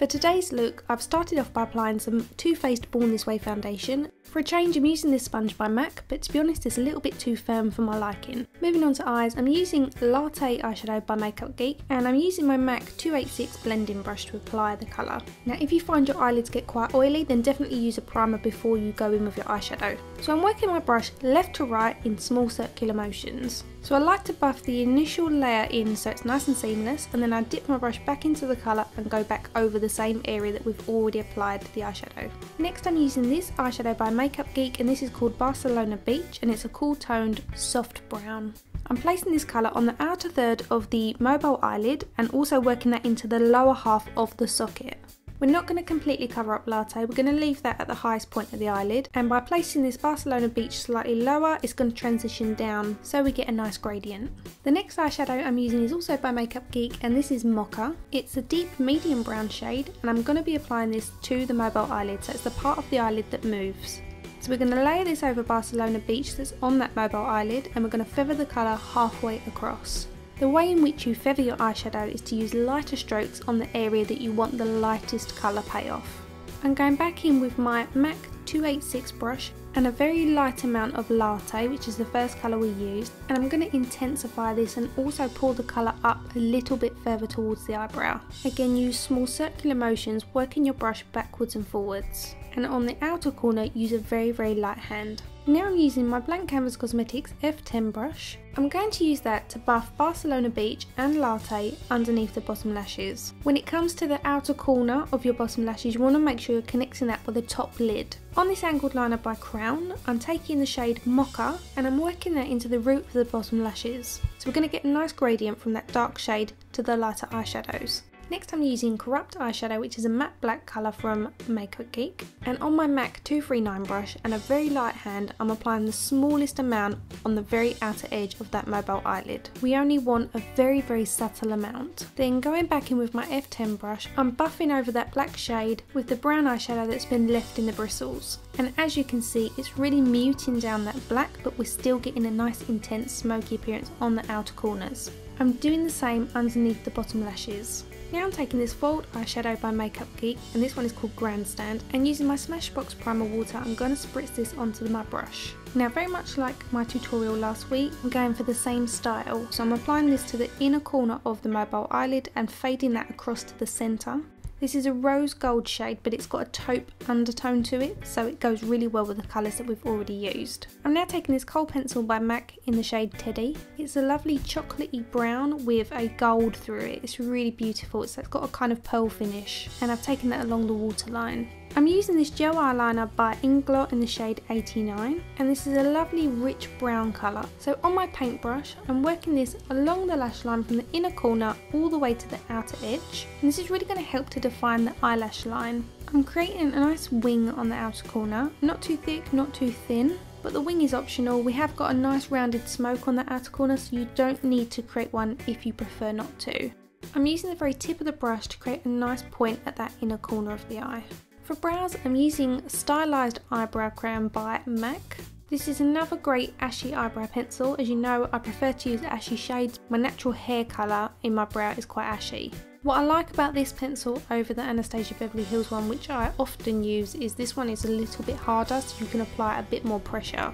For today's look, I've started off by applying some Too Faced Born This Way foundation. For a change, I'm using this sponge by MAC, but to be honest it's a little bit too firm for my liking. Moving on to eyes, I'm using Latte eyeshadow by Geek, and I'm using my MAC 286 blending brush to apply the colour. Now if you find your eyelids get quite oily, then definitely use a primer before you go in with your eyeshadow. So I'm working my brush left to right in small circular motions. So I like to buff the initial layer in so it's nice and seamless, and then I dip my brush back into the colour and go back over the same area that we've already applied the eyeshadow. Next I'm using this eyeshadow by Geek, and this is called Barcelona Beach, and it's a cool toned soft brown. I'm placing this colour on the outer third of the mobile eyelid and also working that into the lower half of the socket. We're not going to completely cover up Latte, we're going to leave that at the highest point of the eyelid, and by placing this Barcelona Beach slightly lower, it's going to transition down so we get a nice gradient. The next eyeshadow I'm using is also by Geek, and this is Mocha. It's a deep medium brown shade, and I'm going to be applying this to the mobile eyelid, so it's the part of the eyelid that moves. So we're going to layer this over Barcelona Beach that's on that mobile eyelid, and we're going to feather the colour halfway across. The way in which you feather your eyeshadow is to use lighter strokes on the area that you want the lightest colour payoff. I'm going back in with my MAC 286 brush and a very light amount of Latte, which is the first colour we used, and I'm going to intensify this and also pull the colour up a little bit further towards the eyebrow. Again, use small circular motions, working your brush backwards and forwards, and on the outer corner use a very light hand. Now I'm using my Blank Canvas Cosmetics F10 brush. I'm going to use that to buff Barcelona Beach and Latte underneath the bottom lashes. When it comes to the outer corner of your bottom lashes, you want to make sure you're connecting that with the top lid. On this angled liner by Crown, I'm taking the shade Mocha and I'm working that into the root of the bottom lashes. So we're going to get a nice gradient from that dark shade to the lighter eyeshadows. Next I'm using Corrupt eyeshadow, which is a matte black colour from Geek, and on my MAC 239 brush and a very light hand I'm applying the smallest amount on the very outer edge of that mobile eyelid. We only want a very subtle amount. Then going back in with my F10 brush, I'm buffing over that black shade with the brown eyeshadow that's been left in the bristles. And as you can see, it's really muting down that black, but we're still getting a nice intense smoky appearance on the outer corners. I'm doing the same underneath the bottom lashes. Now I'm taking this Fold eyeshadow by Geek, and this one is called Grandstand, and using my Smashbox primer water I'm going to spritz this onto my brush. Now very much like my tutorial last week, I'm going for the same style, so I'm applying this to the inner corner of the mobile eyelid and fading that across to the centre. This is a rose gold shade, but it's got a taupe undertone to it, so it goes really well with the colours that we've already used. I'm now taking this kohl pencil by MAC in the shade Teddy. It's a lovely chocolatey brown with a gold through it. It's really beautiful. It's got a kind of pearl finish, and I've taken that along the waterline. I'm using this gel eyeliner by Inglot in the shade 89, and this is a lovely rich brown colour. So on my paintbrush, I'm working this along the lash line from the inner corner all the way to the outer edge, and this is really going to help to define the eyelash line. I'm creating a nice wing on the outer corner, not too thick, not too thin, but the wing is optional. We have got a nice rounded smoke on the outer corner, so you don't need to create one if you prefer not to. I'm using the very tip of the brush to create a nice point at that inner corner of the eye. For brows, I'm using Stylized Eyebrow Crayon by MAC. This is another great ashy eyebrow pencil. As you know, I prefer to use ashy shades. My natural hair colour in my brow is quite ashy. What I like about this pencil over the Anastasia Beverly Hills one, which I often use, is this one is a little bit harder, so you can apply a bit more pressure.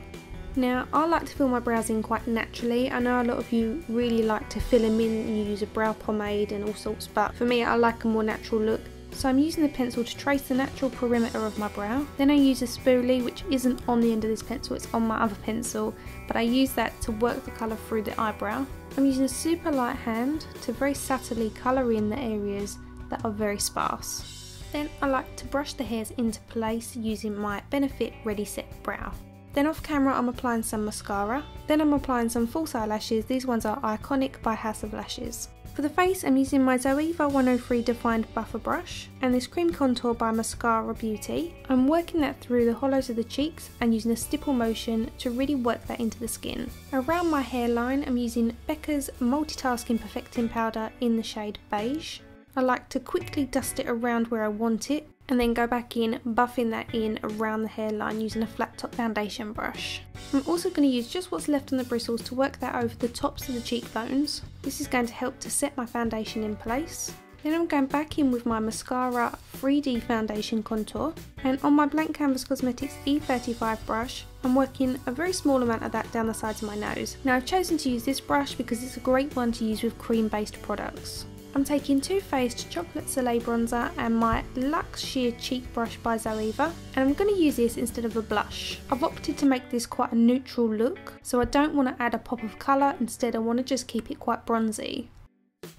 Now, I like to fill my brows in quite naturally. I know a lot of you really like to fill them in, you use a brow pomade and all sorts, but for me I like a more natural look. So I'm using the pencil to trace the natural perimeter of my brow. Then I use a spoolie, which isn't on the end of this pencil, it's on my other pencil, but I use that to work the colour through the eyebrow. I'm using a super light hand to very subtly colour in the areas that are very sparse. Then I like to brush the hairs into place using my Benefit Ready Set Brow. Then off camera I'm applying some mascara. Then I'm applying some false eyelashes. These ones are Iconic by House of Lashes. For the face, I'm using my Zoeva 103 Defined Buffer Brush and this Cream Contour by Mascara Beauty. I'm working that through the hollows of the cheeks and using a stipple motion to really work that into the skin. Around my hairline, I'm using Becca's Multitasking Perfecting Powder in the shade Beige. I like to quickly dust it around where I want it and then go back in, buffing that in around the hairline using a flat top foundation brush. I'm also going to use just what's left on the bristles to work that over the tops of the cheekbones. This is going to help to set my foundation in place. Then I'm going back in with my mascara 3D foundation contour, and on my Blank Canvas Cosmetics E35 brush, I'm working a very small amount of that down the sides of my nose. Now I've chosen to use this brush because it's a great one to use with cream based products. I'm taking Too Faced Chocolate Soleil Bronzer and my Luxe Sheer Cheek Brush by Zoeva, and I'm going to use this instead of a blush. I've opted to make this quite a neutral look, so I don't want to add a pop of colour, instead I want to just keep it quite bronzy.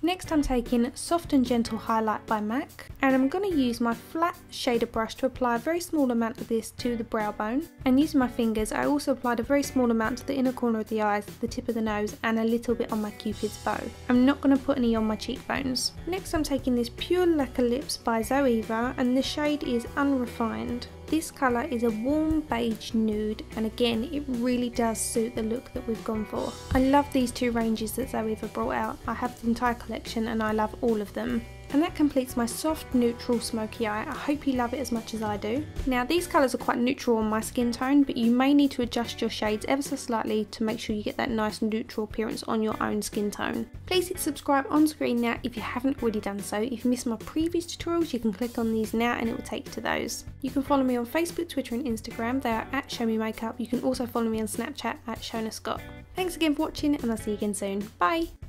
Next I'm taking Soft and Gentle Highlight by MAC, and I'm going to use my flat shader brush to apply a very small amount of this to the brow bone, and using my fingers I also applied a very small amount to the inner corner of the eyes, the tip of the nose, and a little bit on my cupid's bow. I'm not going to put any on my cheekbones. Next I'm taking this Pure Lacquer Lips by Zoeva, and the shade is Unrefined. This colour is a warm beige nude, and again it really does suit the look that we've gone for. I love these two ranges that Zoeva brought out. I have the entire collection and I love all of them. And that completes my soft neutral smoky eye. I hope you love it as much as I do. Now these colours are quite neutral on my skin tone, but you may need to adjust your shades ever so slightly to make sure you get that nice neutral appearance on your own skin tone. Please hit subscribe on screen now if you haven't already done so. If you missed my previous tutorials, you can click on these now and it will take you to those. You can follow me on Facebook, Twitter and Instagram. They are at ShowMe MakeUp. You can also follow me on Snapchat at Shonagh Scott. Thanks again for watching, and I'll see you again soon. Bye!